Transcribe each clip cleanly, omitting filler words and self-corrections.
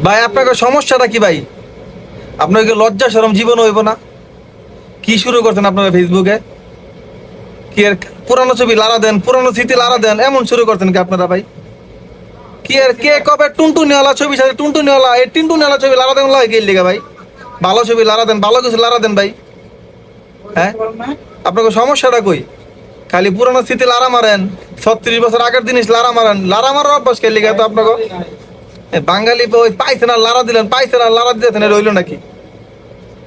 ভাই আপনাকে সমস্যাটা কি ভাই? আপনাকে লজ্জা শরম জীবন হইব না? কি শুরু করছেন আপনারা ফেসবুকে? কি আর পুরানো ছবি লারা দেন, পুরানো স্মৃতি লারা দেন, এমন শুরু করছেন কি আপনারা ভাই? কি আর কে কবে টুনটুনিওয়ালা ছবি সাথে টুনটুনিওয়ালা এই টুনটুনিওয়ালা ছবি লারা দেন লাগে গেল ভাই? ভালো ছবি লারা দেন, ভালো কিছু লারা দেন ভাই। হ্যাঁ, আপনাকে সমস্যাটা কই? খালি পুরানো স্মৃতি লারা মারেন, 36 বছর আগের জিনিস লারা মারেন, লারা মারার অভ্যাস কে লিখে তো আপনাকে? বাঙালি ওই পাইছে না লারা দিলেন, পাইছে না লারা দিতেছেন, রইল নাকি?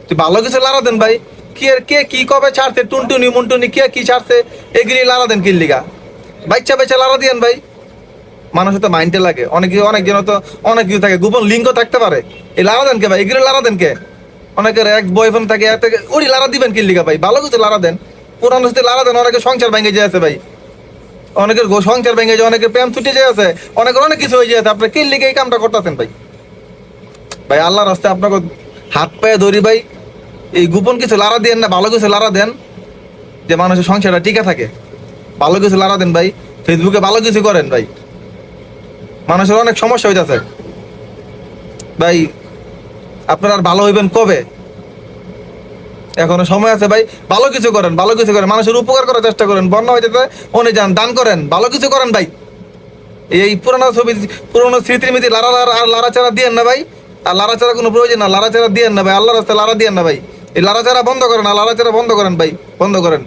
তুই ভালো কিছু লারা দেন ভাই। কি আর কে কি কবে ছাড়ছে টুনটুনি মুনটুনি কে কি ছাড়ছে এগুলি লারা দেন কিল লিগা? বাচ্চা বাচ্চা লারা দিয়েন ভাই। মানুষের তো মাইন্ডে লাগে অনেকজন তো অনেক কিছু থাকে, গোপন লিঙ্কও থাকতে পারে। এই লারা দেন কে ভাই? এগুলো লারা দেন কে? অনেকের এক বয়ফ্রেন্ড থাকে ওরই লারা দিবেন কিল লিগা ভাই? ভালো কিছু লারা দেন, পুরানো সাথে লারা দেন। অনেকের সংসার ভেঙে যায় আছে ভাই, অনেকের সংসার ভেঙে যায়, অনেকের প্রেম ছুটে যায় আছে, অনেকের অনেক কিছু হয়ে যায় আছে। আপনি কিল লিগে এই কামটা করতেছেন ভাই? ভাই আল্লাহর রাস্তায় আপনাকে হাত পায়ে ধরি ভাই, এই গোপন কিছু লারা দেন না, ভালো কিছু লারা দেন যে মানুষের সংসারটা টিকে থাকে। ভালো কিছু লারা দেন ভাই, ফেসবুকে ভালো কিছু করেন ভাই। মানুষের অনেক সমস্যা হইতেছে ভাই। আপনারা আর ভালো হইবেন কবে? এখনো সময় আছে ভাই। ভালো কিছু করেন, ভালো কিছু করেন, মানুষের উপকার করার চেষ্টা করেন। বন্যা হইতেছে উনি যান, দান করেন, ভালো কিছু করেন ভাই। এই পুরোনো ছবি পুরোনো স্মৃতির মিতি লারা লারা আর লাড়াচাড়া দিয়েন না ভাই। আর লাড়াচাড়া কোনো প্রয়োজন না, লাড়াচাড়া দিয়েন না ভাই। আল্লাহর রাস্তায় লাড়া দিয়েন না ভাই। এই লাড়াচাড়া বন্ধ করেন, আর লাড়াচাড়া বন্ধ করেন ভাই, বন্ধ করেন।